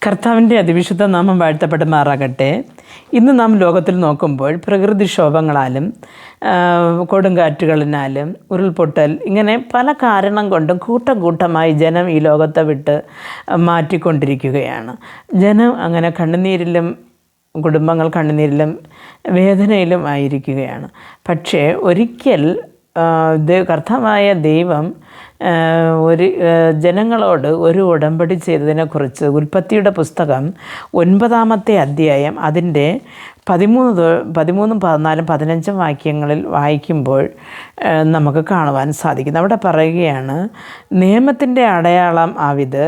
കർത്താവിൻ്റെ അതിവിശുദ്ധ നാമം വാഴ്ത്തപ്പെടുമാറാകട്ടെ. ഇന്ന് നാം ലോകത്തിൽ നോക്കുമ്പോൾ പ്രകൃതിക്ഷോഭങ്ങളാലും കൊടുങ്കാറ്റുകളിനാലും ഉരുൾപൊട്ടൽ ഇങ്ങനെ പല കാരണം കൊണ്ടും കൂട്ടം കൂട്ടമായി ജനം ഈ ലോകത്തെ വിട്ട് മാറ്റിക്കൊണ്ടിരിക്കുകയാണ്. ജനം അങ്ങനെ കണ്ണുനീരിലും കുടുംബങ്ങൾ കണ്ണുനീരിലും വേദനയിലും ആയിരിക്കുകയാണ്. പക്ഷേ ഒരിക്കൽ കർത്താവായ ദൈവം ജനങ്ങളോട് ഒരു ഉടമ്പടി ചെയ്തതിനെക്കുറിച്ച് ഉൽപ്പത്തിയുടെ പുസ്തകം 9-ാമത്തെ അധ്യായം അതിൻ്റെ 13, 14, 15 വാക്യങ്ങളിൽ വായിക്കുമ്പോൾ നമുക്ക് കാണുവാൻ സാധിക്കും. അവിടെ പറയുകയാണ്, നിയമത്തിൻ്റെ അടയാളം ആവിത്,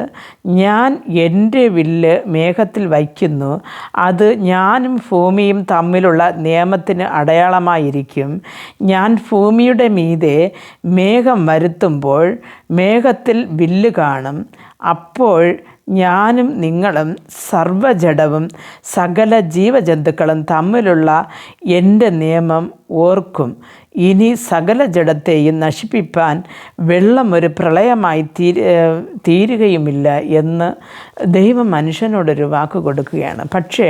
ഞാൻ എൻ്റെ വില്ല് മേഘത്തിൽ വയ്ക്കുന്നു, അത് ഞാനും ഭൂമിയും തമ്മിലുള്ള നിയമത്തിന് അടയാളമായിരിക്കും. ഞാൻ ഭൂമിയുടെ മീതെ മേഘം വരുത്തുമ്പോൾ മേഘത്തിൽ വില്ല് കാണും. അപ്പോൾ ഞാനും നിങ്ങളും സർവ്വജഡവും സകല ജീവജന്തുക്കളും തമ്മിലുള്ള എൻ്റെ നിയമം ഓർക്കും. ഇനി സകല ജഡത്തെയും നശിപ്പിപ്പാൻ വെള്ളം ഒരു പ്രളയമായി തീരുകയുമില്ല എന്ന് ദൈവം മനുഷ്യനോടൊരു വാക്ക് കൊടുക്കുകയാണ്. പക്ഷേ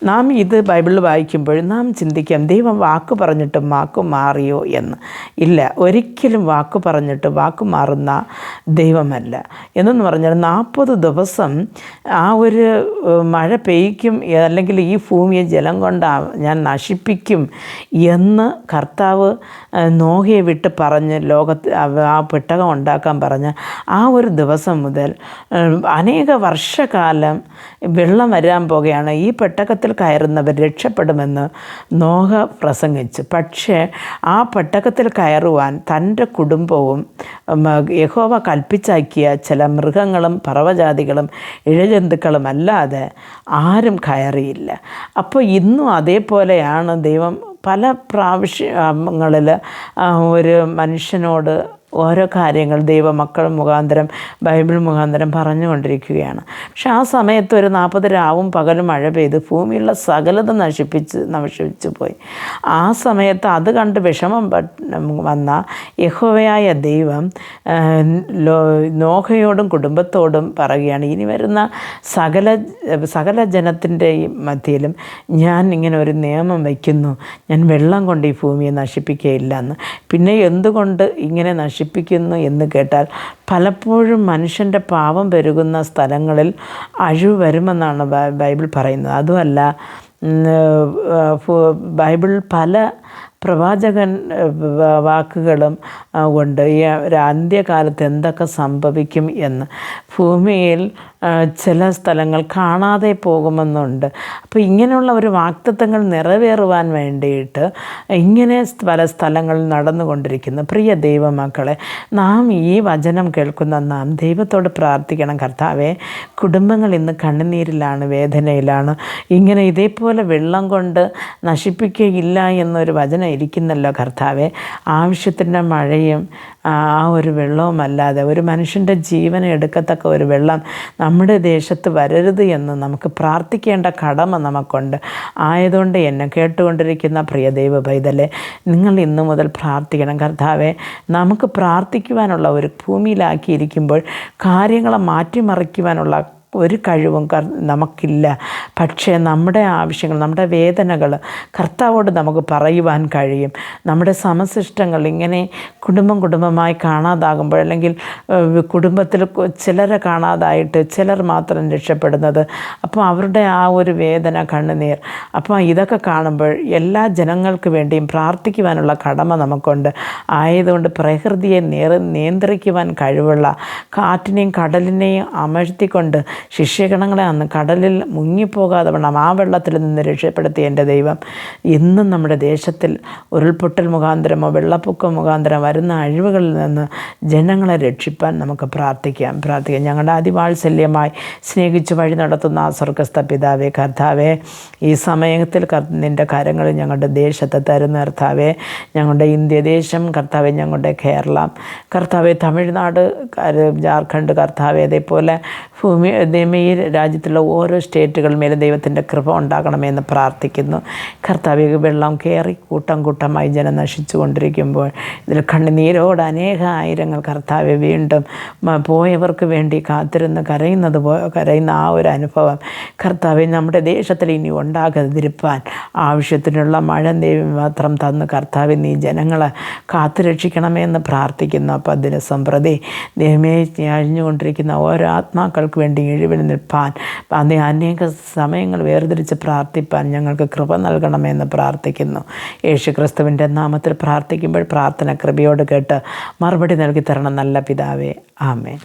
നാം ഇത് ബൈബിളിൽ വായിക്കുമ്പോൾ നാം ചിന്തിക്കാം, ദൈവം വാക്ക് പറഞ്ഞിട്ട് വാക്ക് മാറിയോ എന്ന്. ഇല്ല, ഒരിക്കലും വാക്ക് പറഞ്ഞിട്ട് വാക്ക് മാറുന്ന ദൈവമല്ല. എന്നു പറഞ്ഞാൽ 40 ദിവസം ആ ഒരു മഴ പെയ്യ്ക്കും, അല്ലെങ്കിൽ ഈ ഭൂമിയെ ജലം കൊണ്ട് ഞാൻ നശിപ്പിക്കും എന്ന് കർത്താവ് നോഹയെ വിട്ട് പറഞ്ഞ് ലോകത്ത് ആ പെട്ടകം ഉണ്ടാക്കാൻ പറഞ്ഞ ആ ഒരു ദിവസം മുതൽ അനേക വർഷക്കാലം വെള്ളം വരാൻ പോകുകയാണ്, ഈ പെട്ടകത്തിൽ കയറുന്നവർ രക്ഷപ്പെടുമെന്ന് നോഹ പ്രസംഗിച്ചു. പക്ഷേ ആ പെട്ടകത്തിൽ കയറുവാൻ തൻ്റെ കുടുംബവും യഹോവ കൽപ്പിച്ചാക്കിയ ചില മൃഗങ്ങളും പറവജാതികളും ഇഴജന്തുക്കളും അല്ലാതെ ആരും കയറിയില്ല. അപ്പോൾ ഇന്നും അതേപോലെയാണ് ദൈവം പല പ്രാവശ്യങ്ങളിൽ ഒരു മനുഷ്യനോട് ഓരോ കാര്യങ്ങൾ ദൈവമക്കൾ മുഖാന്തരം ബൈബിൾ മുഖാന്തരം പറഞ്ഞുകൊണ്ടിരിക്കുകയാണ്. പക്ഷെ ആ സമയത്ത് ഒരു 40 രാവും പകലും മഴ പെയ്ത് ഭൂമിയുള്ള സകലത നശിപ്പിച്ചു പോയി. ആ സമയത്ത് അത് കണ്ട് വിഷമം വന്ന യഹോവയായ ദൈവം നോഹയോടും കുടുംബത്തോടും പറയുകയാണ്, ഇനി വരുന്ന സകല ജനത്തിൻ്റെ മധ്യയിലും ഞാൻ ഇങ്ങനെ ഒരു നിയമം വയ്ക്കുന്നു, ഞാൻ വെള്ളം കൊണ്ട് ഈ ഭൂമിയെ നശിപ്പിക്കുകയില്ല എന്ന്. പിന്നെ എന്തുകൊണ്ട് ഇങ്ങനെ നശിപ്പിക്കുന്നു എന്ന് കേട്ടാൽ, പലപ്പോഴും മനുഷ്യൻ്റെ പാപം പെരുകുന്ന സ്ഥലങ്ങളിൽ അഴിവ് വരുമെന്നാണ് ബൈബിൾ പറയുന്നത്. അതുമല്ല, ബൈബിൾ പല പ്രവാചകൻ വാക്കുകളും കൊണ്ട് ഈ അന്ത്യകാലത്ത് എന്തൊക്കെ സംഭവിക്കും എന്ന്, ഭൂമിയിൽ ചില സ്ഥലങ്ങൾ കാണാതെ പോകുമെന്നുണ്ട്. അപ്പോൾ ഇങ്ങനെയുള്ള ഒരു വാഗ്ദത്തങ്ങൾ നിറവേറുവാൻ വേണ്ടിയിട്ട് ഇങ്ങനെ പല സ്ഥലങ്ങളിൽ നടന്നുകൊണ്ടിരിക്കുന്നു. പ്രിയ ദൈവമക്കളെ, നാം ഈ വചനം കേൾക്കുന്ന നാം ദൈവത്തോട് പ്രാർത്ഥിക്കണം, കർത്താവേ, കുടുംബങ്ങൾ ഇന്ന് കണ്ണുനീരിലാണ്, വേദനയിലാണ്, ഇങ്ങനെ ഇതേപോലെ വെള്ളം കൊണ്ട് നശിപ്പിക്കുകയില്ല എന്നൊരു വചനം ഇരിക്കുന്നല്ലോ കർത്താവേ. ആവശ്യത്തിൻ്റെ മഴയും ആ ഒരു വെള്ളവുമല്ലാതെ ഒരു മനുഷ്യൻ്റെ ജീവനെ എടുക്കത്തക്ക ഒരു വെള്ളം നമ്മുടെ ദേശത്ത് വരരുത് എന്ന് നമുക്ക് പ്രാർത്ഥിക്കേണ്ട കടമ നമുക്കുണ്ട്. ആയതുകൊണ്ട് എന്നെ കേട്ടുകൊണ്ടിരിക്കുന്ന പ്രിയ ദൈവ പൈതലേ, നിങ്ങൾ ഇന്നു മുതൽ പ്രാർത്ഥിക്കണം, കർത്താവേ, നമുക്ക് പ്രാർത്ഥിക്കുവാനുള്ള ഒരു ഭൂമിയിലാക്കിയിരിക്കുമ്പോൾ കാര്യങ്ങളെ മാറ്റിമറിക്കുവാനുള്ള ഒരു കഴിവും നമുക്കില്ല. പക്ഷേ നമ്മുടെ ആവശ്യങ്ങൾ, നമ്മുടെ വേദനകൾ കർത്താവോട് നമുക്ക് പറയുവാൻ കഴിയും. നമ്മുടെ സമശിഷ്ടങ്ങൾ ഇങ്ങനെ കുടുംബമായി കാണാതാകുമ്പോൾ, അല്ലെങ്കിൽ കുടുംബത്തിൽ ചിലരെ കാണാതായിട്ട് ചിലർ മാത്രം രക്ഷപ്പെടുന്നത്, അപ്പോൾ അവരുടെ ആ ഒരു വേദന, കണ്ണുനീർ, അപ്പോൾ ഇതൊക്കെ കാണുമ്പോൾ എല്ലാ ജനങ്ങൾക്ക് വേണ്ടിയും പ്രാർത്ഥിക്കുവാനുള്ള കടമ നമുക്കുണ്ട്. ആയതുകൊണ്ട് പ്രകൃതിയെ നിയന്ത്രിക്കുവാൻ കഴിവുള്ള കാറ്റിനെയും കടലിനെയും അമഴ്ത്തിക്കൊണ്ട് ശിഷ്യഗണങ്ങളെ അന്ന് കടലിൽ മുങ്ങിപ്പോകാതെ വേണം ആ വെള്ളത്തിൽ നിന്ന് രക്ഷപ്പെടുത്തിയ എൻ്റെ ദൈവം ഇന്നും നമ്മുടെ ദേശത്തിൽ ഉരുൾപൊട്ടൽ മുഖാന്തരമോ വെള്ളപ്പൊക്കം മുഖാന്തരം വരുന്ന അഴിവുകളിൽ നിന്ന് ജനങ്ങളെ രക്ഷിപ്പാൻ നമുക്ക് പ്രാർത്ഥിക്കാം. ഞങ്ങളുടെ അതിവാത്സല്യമായി സ്നേഹിച്ച് വഴി നടത്തുന്ന ആ സ്വർഗ്ഗസ്ഥ പിതാവേ, കർത്താവേ, ഈ സമയത്തിൽ നിൻ്റെ കരങ്ങളിൽ ഞങ്ങളുടെ ദേശത്തെ തരുന്ന കർത്താവേ, ഞങ്ങളുടെ ഇന്ത്യ ദേശം കർത്താവേ, ഞങ്ങളുടെ കേരളം കർത്താവേ, തമിഴ്നാട്, ജാർഖണ്ഡ് കർത്താവേ, അതേപോലെ ദൈവമേ ഈ രാജ്യത്തുള്ള ഓരോ സ്റ്റേറ്റുകൾ മേലെ ദൈവത്തിൻ്റെ കൃപ ഉണ്ടാകണമെന്ന് പ്രാർത്ഥിക്കുന്നു. കർത്താവേ, വെള്ളം കയറി കൂട്ടം കൂട്ടമായി ജനം നശിച്ചു കൊണ്ടിരിക്കുമ്പോൾ ഇതിൽ കണ്ണുനീരോട് ആയിരങ്ങൾ കർത്താവെ വീണ്ടും പോയവർക്ക് വേണ്ടി കാത്തിരുന്ന് കരയുന്ന ആ ഒരു അനുഭവം കർത്താവെ നമ്മുടെ ദേശത്തിൽ ഇനി ഉണ്ടാകാതിരിപ്പാൻ ആവശ്യത്തിനുള്ള മഴ ദൈവം മാത്രം തന്ന് കർത്താവെ നീ ജനങ്ങളെ കാത്തുരക്ഷിക്കണമെന്ന് പ്രാർത്ഥിക്കുന്നു. അപ്പോൾ ദിവസം പ്രതി ദൈവമേ അഴിഞ്ഞുകൊണ്ടിരിക്കുന്ന ഓരോ ആത്മാക്കൾക്ക് വേണ്ടി ഇഴിവിൽ നിൽപ്പാൻ അനേക സമയങ്ങൾ വേർതിരിച്ച് പ്രാർത്ഥിപ്പാൻ ഞങ്ങൾക്ക് കൃപ നൽകണമെന്ന് പ്രാർത്ഥിക്കുന്നു. യേശു ക്രിസ്തുവിൻ്റെ നാമത്തിൽ പ്രാർത്ഥിക്കുമ്പോൾ പ്രാർത്ഥന കൃപയോട് കേട്ട് മറുപടി നൽകി തരണം നല്ല പിതാവേ. ആമേൻ.